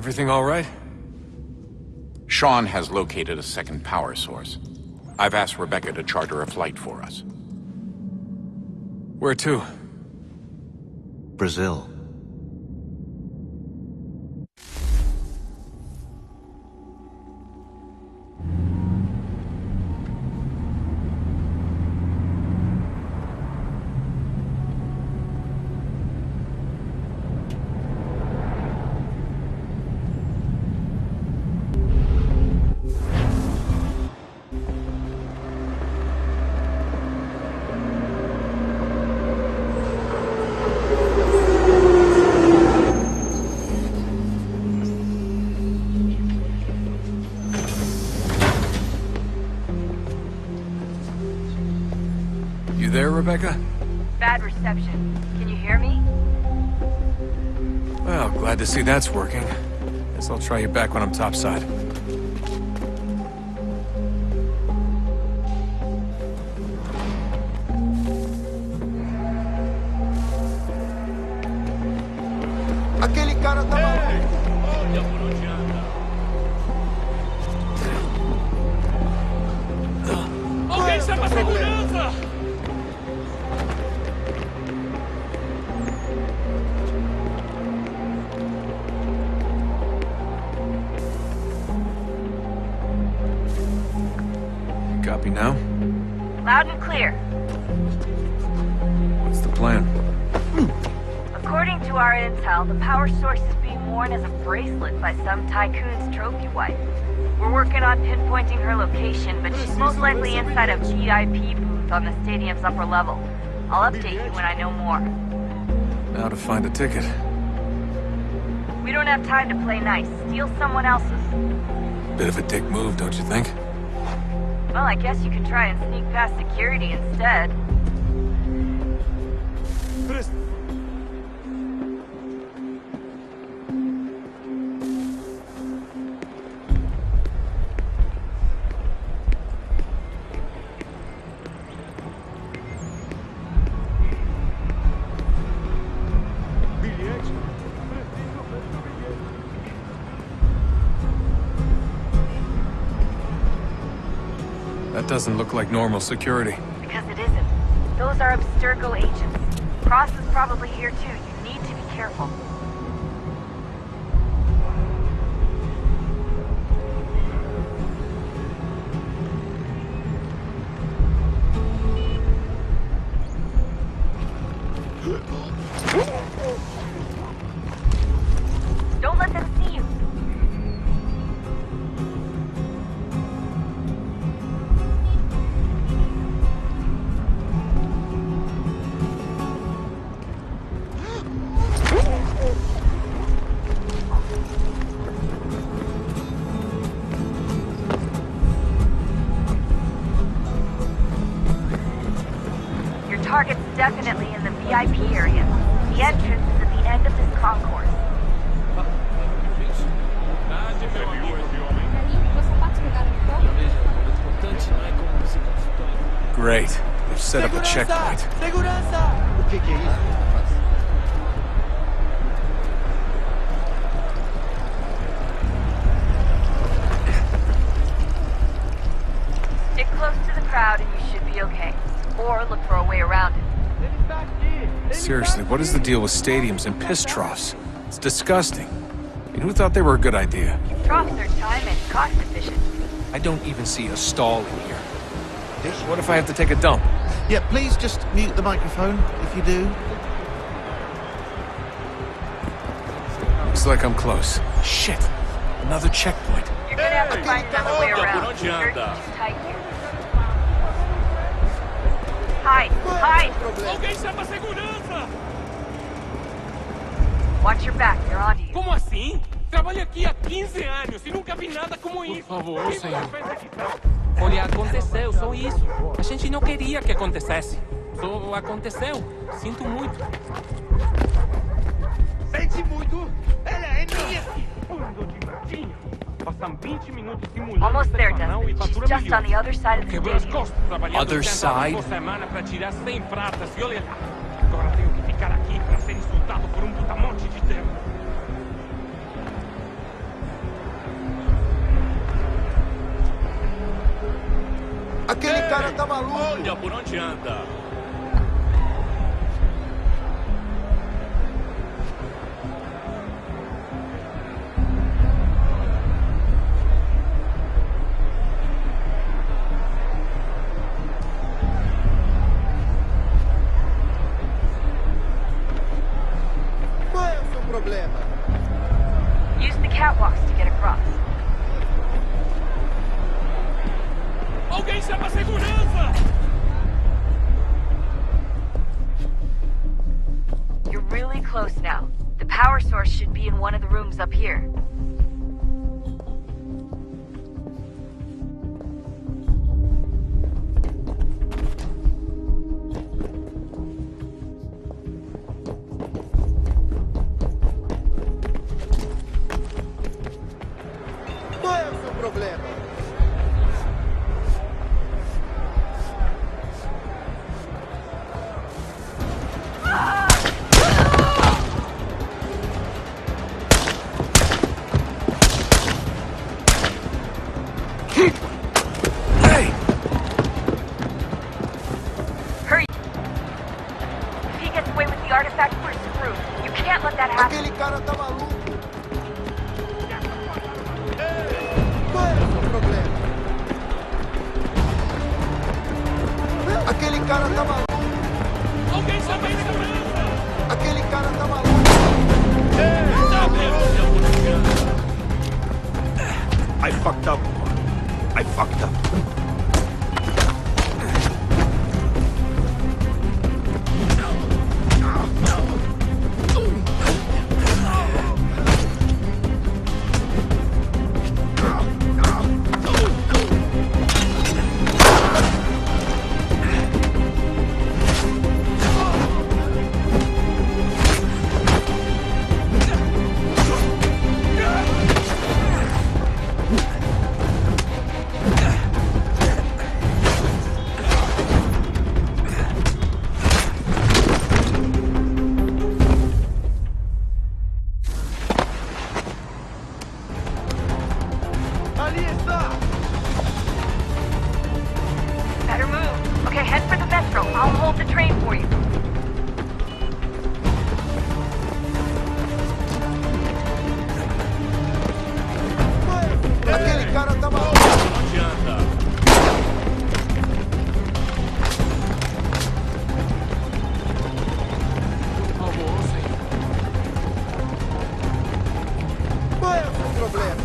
Everything all right? Sean has located a second power source. I've asked Rebecca to charter a flight for us. Where to? Brazil. You there, Rebecca? Bad reception. Can you hear me? Well, glad to see that's working. Guess I'll try you back when I'm topside. Aquele cara tá maluco. Olha por onde anda. Alguém chama a segurança! Copy now? Loud and clear. What's the plan? According to our intel, the power source is being worn as a bracelet by some tycoon's trophy wife. We're working on pinpointing her location, but she's most likely inside a VIP booth on the stadium's upper level. I'll update you when I know more. Now to find a ticket. We don't have time to play nice. Steal someone else's. Bit of a dick move, don't you think? Well, I guess you could try and sneak past security instead. That doesn't look like normal security. Because it isn't. Those are Abstergo agents. Cross is probably here too. You need to be careful. Don't let them see you. Target's definitely in the VIP area. The entrance is at the end of this concourse. Great. They've set up a checkpoint. Segurança! O que é isso? Stick close to the crowd and you should be okay. Or look for a way around it. Seriously, what is the deal with stadiums and piss troughs? It's disgusting. I mean, who thought they were a good idea? Troughs are time and cost efficient. I don't even see a stall in here. What if I have to take a dump? Yeah, please just mute the microphone if you do. Looks like I'm close. Shit. Another checkpoint. You're gonna have to find another way around. Security's too tight here. Hide! Hide! Alguém chama a segurança! Watch your back, they're on you. Como assim? Trabalho aqui há 15 anos e nunca vi nada como isso. Por favor, senhor. Olha, aconteceu, só isso. A gente não queria que acontecesse. Só aconteceu. Sinto muito. Sente muito? Ela é minha! Bando de gatinho. Passam 20 minutos simulando Almost there, semanal e Desmond. She's fatura just on the milhões. other side of the Quebrou as stadium. costas trabalhando Other 80 horas side? por semana pra tirar 100 pratas e olha lá. Agora tenho que ficar aqui pra ser insultado por um putamonte de tempo. Aquele cara tá maluco. Olha por onde anda. Qual é o seu problema? Use the catwalks to get across. Alguém chama a segurança! You're really close now. The power source should be in one of the rooms up here. Qual é o seu problema? Hey! Hurry! If he gets away with the artifact, we're screwed. You can't let that happen. Aquele cara tá maluco. Qual é o seu problema? Aquele cara tá maluco. Alguém chama a segurança! Aquele cara tá maluco. Olha por onde anda. I fucked up. I fucked up. Ali está. Better move. Okay, head for the metro. I'll hold the train for you. Aquele cara tá maluco. Onde anda? Por favor, senhor. Qual é o seu problema?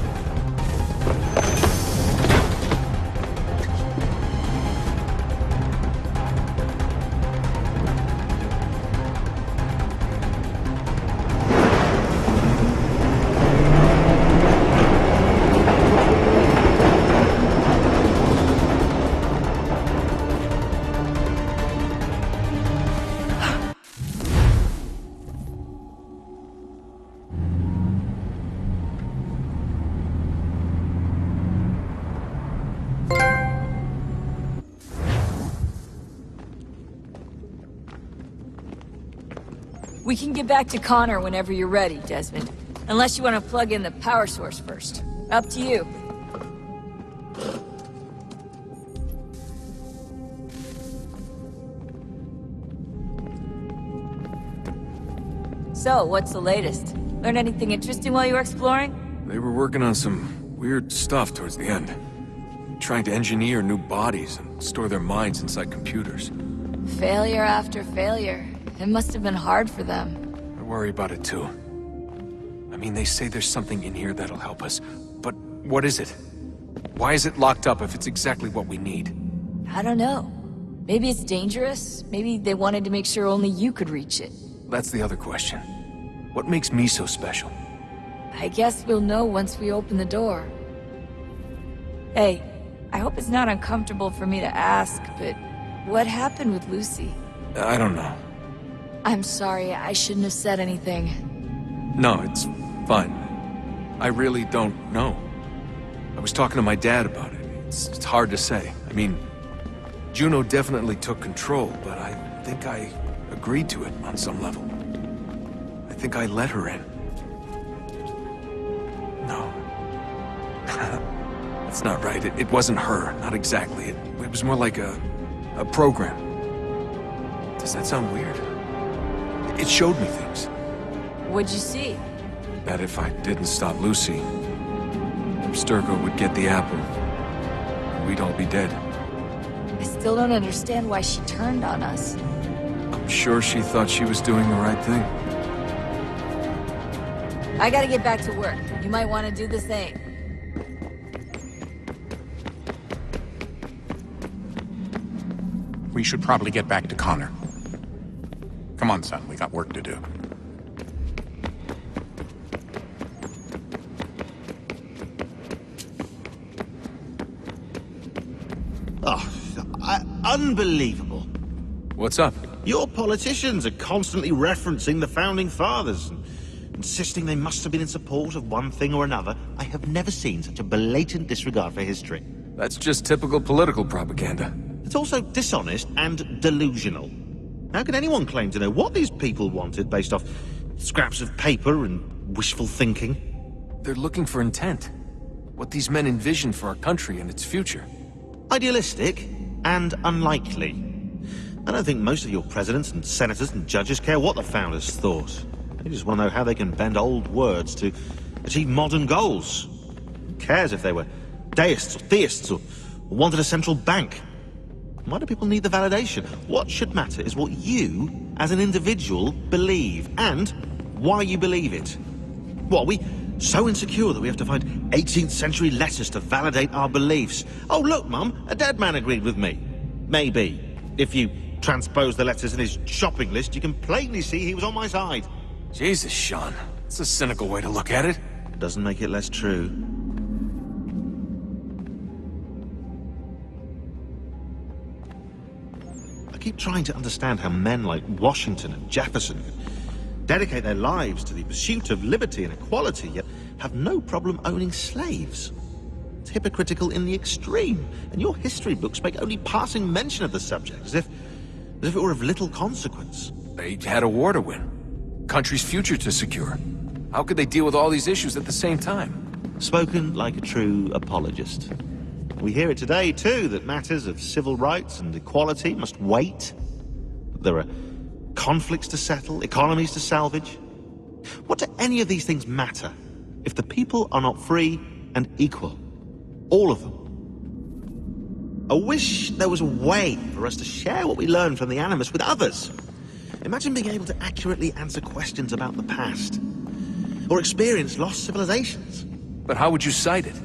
We can get back to Connor whenever you're ready, Desmond. Unless you want to plug in the power source first. Up to you. So, what's the latest? Learn anything interesting while you were exploring? They were working on some weird stuff towards the end. Trying to engineer new bodies and store their minds inside computers. Failure after failure. It must have been hard for them. I worry about it too. I mean, they say there's something in here that'll help us, but what is it? Why is it locked up if it's exactly what we need? I don't know. Maybe it's dangerous. Maybe they wanted to make sure only you could reach it. That's the other question. What makes me so special? I guess we'll know once we open the door. Hey, I hope it's not uncomfortable for me to ask, but what happened with Lucy? I don't know. I'm sorry, I shouldn't have said anything. No, it's fine. I really don't know. I was talking to my dad about it. It's hard to say. I mean, Juno definitely took control, but I think I agreed to it on some level. I think I let her in. No. That's not right. It wasn't her. Not exactly. It was more like a program. Does that sound weird? It showed me things. What'd you see? That if I didn't stop Lucy, Sturgo would get the apple. And we'd all be dead. I still don't understand why she turned on us. I'm sure she thought she was doing the right thing. I gotta get back to work. You might want to do the same. We should probably get back to Connor. Come on, son, we got work to do. Unbelievable. What's up? Your politicians are constantly referencing the Founding Fathers and insisting they must have been in support of one thing or another. I have never seen such a blatant disregard for history. That's just typical political propaganda. It's also dishonest and delusional. How can anyone claim to know what these people wanted based off scraps of paper and wishful thinking? They're looking for intent. What these men envision for our country and its future. Idealistic and unlikely. I don't think most of your presidents and senators and judges care what the founders thought. They just want to know how they can bend old words to achieve modern goals. Who cares if they were deists or theists or wanted a central bank? Why do people need the validation? What should matter is what you, as an individual, believe, and why you believe it. What, are we so insecure that we have to find 18th century letters to validate our beliefs? Oh, look, Mum, a dead man agreed with me. Maybe. If you transpose the letters in his shopping list, you can plainly see he was on my side. Jesus, Sean. It's a cynical way to look at it. Doesn't make it less true. I keep trying to understand how men like Washington and Jefferson dedicate their lives to the pursuit of liberty and equality, yet have no problem owning slaves. It's hypocritical in the extreme, and your history books make only passing mention of the subject, as if it were of little consequence. They had a war to win. Country's future to secure. How could they deal with all these issues at the same time? Spoken like a true apologist. We hear it today, too, that matters of civil rights and equality must wait. There are conflicts to settle, economies to salvage. What do any of these things matter if the people are not free and equal? All of them. I wish there was a way for us to share what we learn from the Animus with others. Imagine being able to accurately answer questions about the past, or experience lost civilizations. But how would you cite it?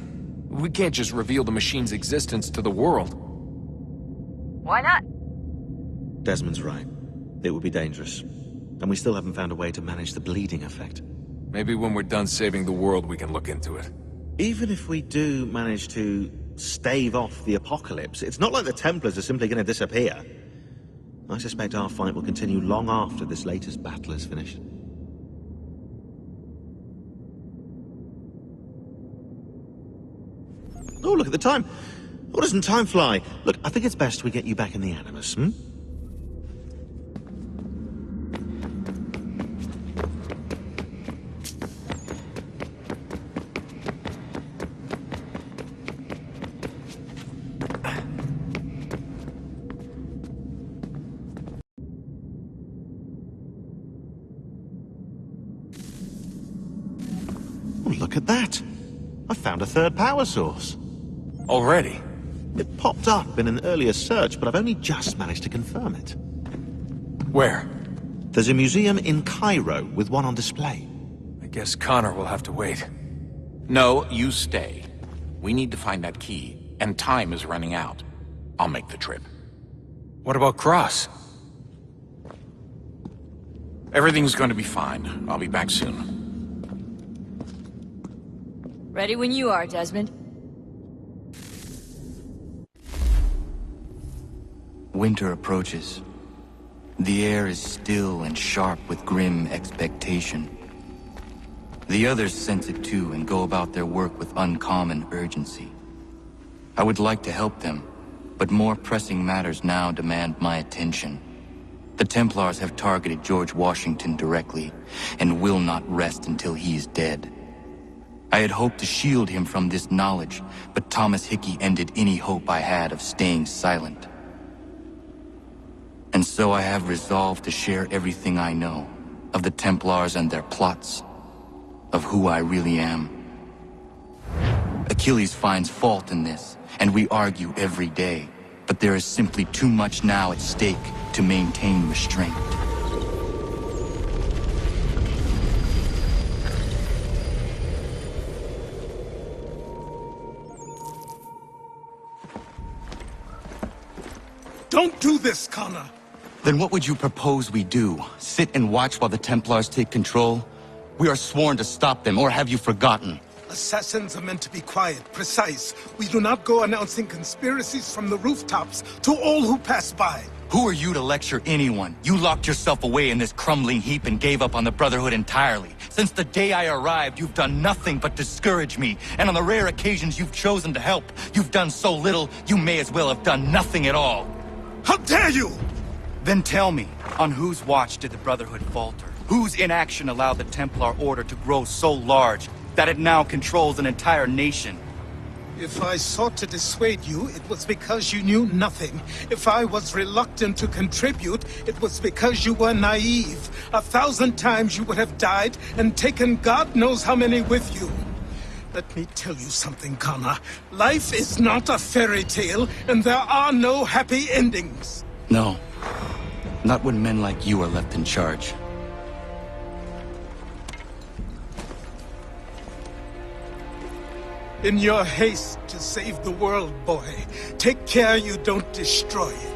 We can't just reveal the machine's existence to the world. Why not? Desmond's right. It would be dangerous. And we still haven't found a way to manage the bleeding effect. Maybe when we're done saving the world, we can look into it. Even if we do manage to stave off the apocalypse, it's not like the Templars are simply going to disappear. I suspect our fight will continue long after this latest battle is finished. Oh, look at the time. Oh, doesn't time fly? Look, I think it's best we get you back in the Animus, hmm? Oh, look at that. I found a third power source. Already? It popped up in an earlier search, but I've only just managed to confirm it. Where? There's a museum in Cairo with one on display. I guess Connor will have to wait. No, you stay. We need to find that key, and time is running out. I'll make the trip. What about Cross? Everything's going to be fine. I'll be back soon. Ready when you are, Desmond. Winter approaches. The air is still and sharp with grim expectation. The others sense it too and go about their work with uncommon urgency. I would like to help them, but more pressing matters now demand my attention. The Templars have targeted George Washington directly, and will not rest until he is dead. I had hoped to shield him from this knowledge, but Thomas Hickey ended any hope I had of staying silent. And so I have resolved to share everything I know of the Templars and their plots, of who I really am. Achilles finds fault in this, and we argue every day, but there is simply too much now at stake to maintain restraint. Don't do this, Connor! Then what would you propose we do? Sit and watch while the Templars take control? We are sworn to stop them, or have you forgotten? Assassins are meant to be quiet, precise. We do not go announcing conspiracies from the rooftops to all who pass by. Who are you to lecture anyone? You locked yourself away in this crumbling heap and gave up on the Brotherhood entirely. Since the day I arrived, you've done nothing but discourage me. And on the rare occasions you've chosen to help, you've done so little, you may as well have done nothing at all. How dare you! Then tell me, on whose watch did the Brotherhood falter? Whose inaction allowed the Templar Order to grow so large that it now controls an entire nation? If I sought to dissuade you, it was because you knew nothing. If I was reluctant to contribute, it was because you were naive. 1,000 times you would have died and taken God knows how many with you. Let me tell you something, Connor. Life is not a fairy tale, and there are no happy endings. No. Not when men like you are left in charge. In your haste to save the world, boy, take care you don't destroy it.